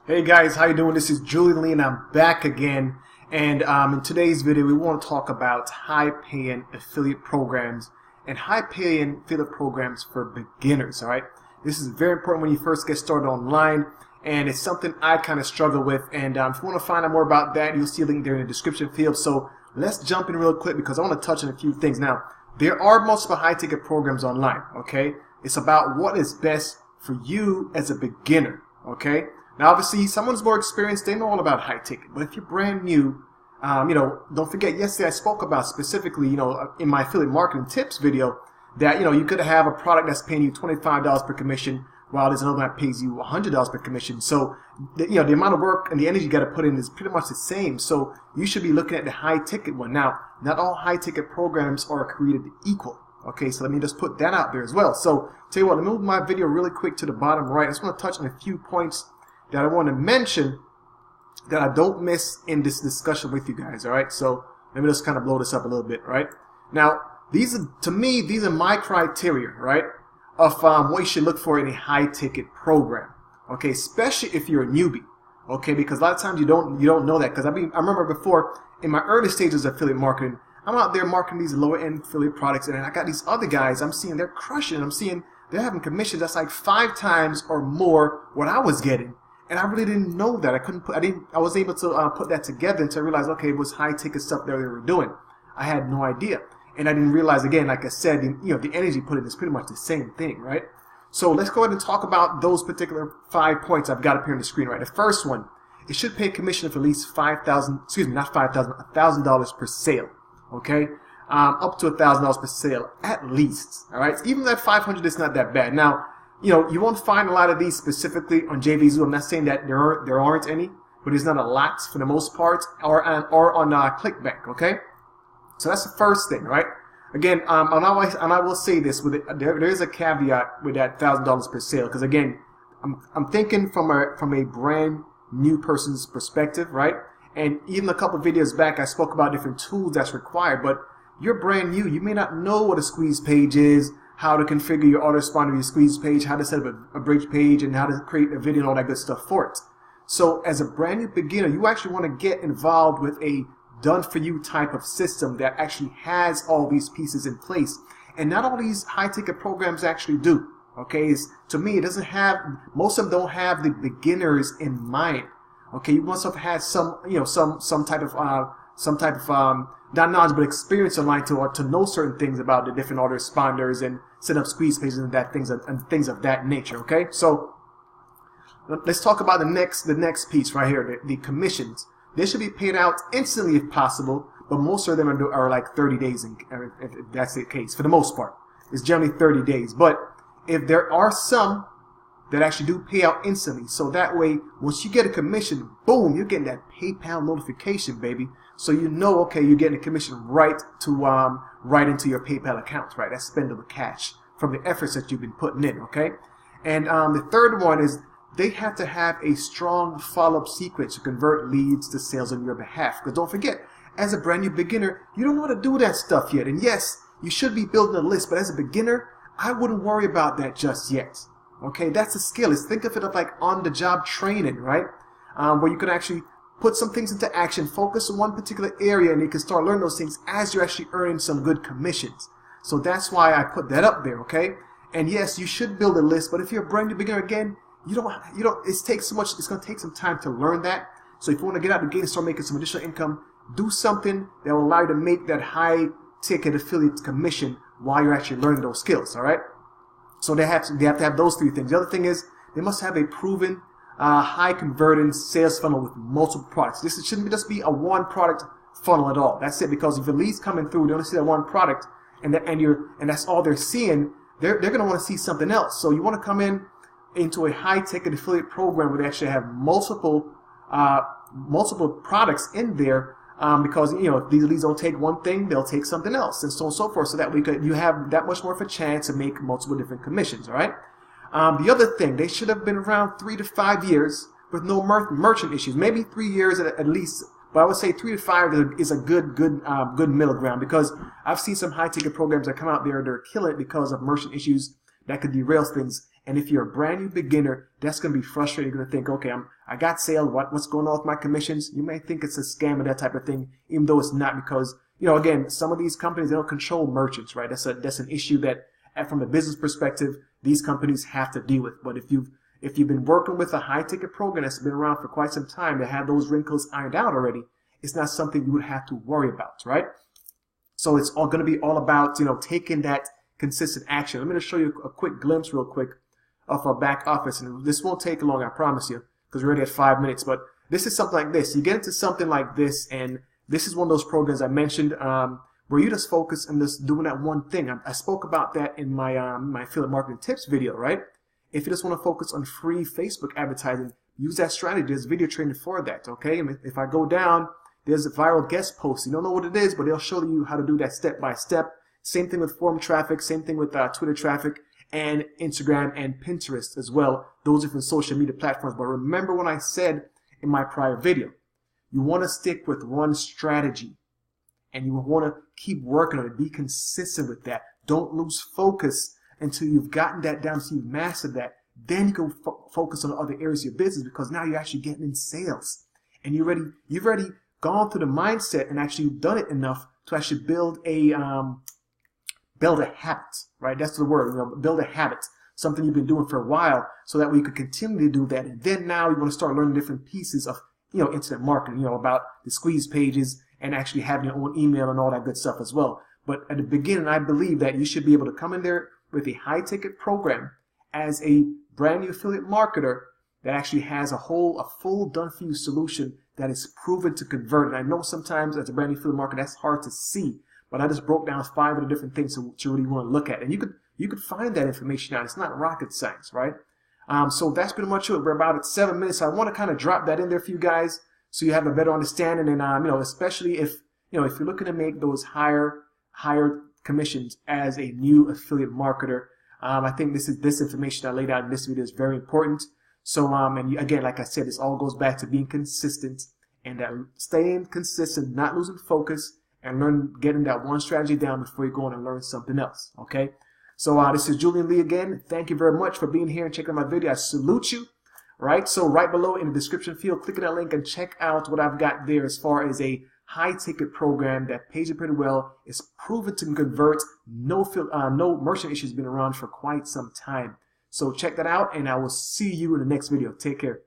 Hey guys, how you doing? This is Julian. I'm back again, and in today's video, we want to talk about high-paying affiliate programs and high-paying affiliate programs for beginners. All right, this is very important when you first get started online, and it's something I kind of struggle with. And if you want to find out more about that, you'll see a link there in the description field. So let's jump in real quick because I want to touch on a few things. Now, there are multiple high-ticket programs online. Okay, it's about what is best for you as a beginner. Okay. Now, obviously, someone's more experienced, they know all about high ticket. But if you're brand new, don't forget, yesterday I spoke about specifically, in my affiliate marketing tips video, that, you could have a product that's paying you $25 per commission, while there's another one that pays you $100 per commission. So, the amount of work and the energy you got to put in is pretty much the same. So, you should be looking at the high ticket one. Now, not all high ticket programs are created equal. Okay, so let me just put that out there as well. So, tell you what, let me move my video really quick to the bottom right. I just want to touch on a few points that I want to mention that I don't miss in this discussion with you guys. All right, so let me just kind of blow this up a little bit. Right now, these are my criteria, right, of what you should look for in a high ticket program. Okay, especially if you're a newbie. Okay, because a lot of times you don't know that. Because I remember before in my early stages of affiliate marketing, I'm out there marketing these lower end affiliate products, and I got these other guys I'm seeing they're crushing. I'm seeing they're having commissions that's like 5 times or more what I was getting. And I really didn't know that. I was able to put that together until I realized, okay, it was high ticket stuff that they were doing. I had no idea. And I didn't realize, again, like I said, the energy put in is pretty much the same thing, right? So let's go ahead and talk about those particular 5 points I've got up here on the screen, right? The first one, it should pay a commission of at least $1,000 per sale, okay? Up to $1,000 per sale, at least, all right? Even that 500 is not that bad. Now, you won't find a lot of these specifically on JVZoo. I'm not saying that there aren't any, but there's not a lot for the most part, or on ClickBank. Okay, so that's the first thing, right? Again, and I will say this with it, there is a caveat with that $1,000 per sale, because again, I'm thinking from a brand new person's perspective, right? And even a couple of videos back, I spoke about different tools that's required, but you're brand new. You may not know what a squeeze page is, how to configure your autoresponder to your squeeze page, how to set up a bridge page, and how to create a video and all that good stuff for it. So as a brand new beginner, you actually want to get involved with a done-for-you type of system that actually has all these pieces in place. And not all these high-ticket programs actually do. Okay, to me, it doesn't have, most of them don't have the beginners in mind. Okay, you must have had some type of not knowledge but experience online to know certain things about the different autoresponders and set up squeeze pages and things of that nature. Okay, so let's talk about the next piece right here, the commissions. They should be paid out instantly if possible, but most of them are like 30 days, if that's the case. For the most part, it's generally 30 days. But if there are some that actually do pay out instantly, so that way once you get a commission, boom, you're getting that PayPal notification, baby. So okay, you're getting a commission right into your PayPal account, right? That's spendable cash from the efforts that you've been putting in, okay? And the third one is they have to have a strong follow-up sequence to convert leads to sales on your behalf. Because don't forget, as a brand new beginner, you don't know how to do that stuff yet. And yes, you should be building a list, but as a beginner, I wouldn't worry about that just yet. Okay, that's a skill. Think of it like on-the-job training, right? Where you can actually put some things into action, focus on one particular area, and you can start learning those things as you're actually earning some good commissions. So that's why I put that up there, okay? And yes, you should build a list, but if you're a brand new beginner, again, it's going to take some time to learn that. So if you want to get out of the gate and start making some additional income, do something that will allow you to make that high ticket affiliate commission while you're actually learning those skills, all right? So they have to have those 3 things. The other thing is they must have a proven high converting sales funnel with multiple products. This shouldn't just be a one product funnel at all. That's it, because if the leads coming through, they only see that one product, and that's all they're seeing. They're going to want to see something else. So you want to come into a high ticket affiliate program where they actually have multiple products in there, because if these leads don't take one thing, they'll take something else, and so on and so forth. So that you have that much more of a chance to make multiple different commissions. All right. The other thing, they should have been around 3 to 5 years with no merchant issues. Maybe 3 years at least, but I would say 3 to 5 is a good middle ground, because I've seen some high ticket programs that come out there, they're killing it because of merchant issues that could derail things. And if you're a brand new beginner, that's going to be frustrating. You're going to think, okay, I got sale. What's going on with my commissions? You may think it's a scam or that type of thing, even though it's not, because, you know, again, some of these companies, they don't control merchants, right? That's an issue that, from a business perspective, these companies have to deal with. But if you've been working with a high-ticket program that's been around for quite some time, to have those wrinkles ironed out already, it's not something you would have to worry about, right? So it's all going to be all about, you know, taking that consistent action. I'm going to show you a quick glimpse real quick of our back office, and this won't take long, I promise you, because we're already at 5 minutes. But this is something like this. You get into something like this, and this is one of those programs I mentioned where you just focus on just doing that one thing. I spoke about that in my my affiliate marketing tips video, right? If you just want to focus on free Facebook advertising, use that strategy. There's video training for that, okay? And if I go down, there's a viral guest post. You don't know what it is, but they'll show you how to do that step by step. Same thing with forum traffic, same thing with Twitter traffic, and Instagram and Pinterest as well. Those different social media platforms. But remember what I said in my prior video. You want to stick with one strategy, and you want to keep working on it. Be consistent with that. Don't lose focus until you've gotten that down, so you've mastered that. Then you can focus on other areas of your business, because now you're actually getting in sales, and you've already gone through the mindset and actually done it enough to actually build a habit, right? That's the word, you know, build a habit, something you've been doing for a while, so that way you could continue to do that. And then now you want to start learning different pieces of, you know, internet marketing, you know, about the squeeze pages and actually having your own email and all that good stuff as well. But at the beginning, I believe that you should be able to come in there with a high-ticket program as a brand new affiliate marketer that actually has a full done-for-you solution that is proven to convert. And I know sometimes as a brand new affiliate marketer, that's hard to see, but I just broke down 5 of the different things that you really want to look at. And you could find that information out. It's not rocket science, right? So that's pretty much it. We're about at 7 minutes. So I want to kind of drop that in there for you guys so you have a better understanding. And you know, especially if you're looking to make those higher commissions as a new affiliate marketer, I think this information I laid out in this video is very important. So and again, like I said, this all goes back to being consistent and staying consistent, not losing focus, and getting that one strategy down before you go on and learn something else. Okay. So this is Julian Lee again. Thank you very much for being here and checking out my video. I salute you. Right. So right below in the description field, click on that link and check out what I've got there as far as a high-ticket program that pays you pretty well. It's proven to convert. No merchant issues, been around for quite some time. So check that out, and I will see you in the next video. Take care.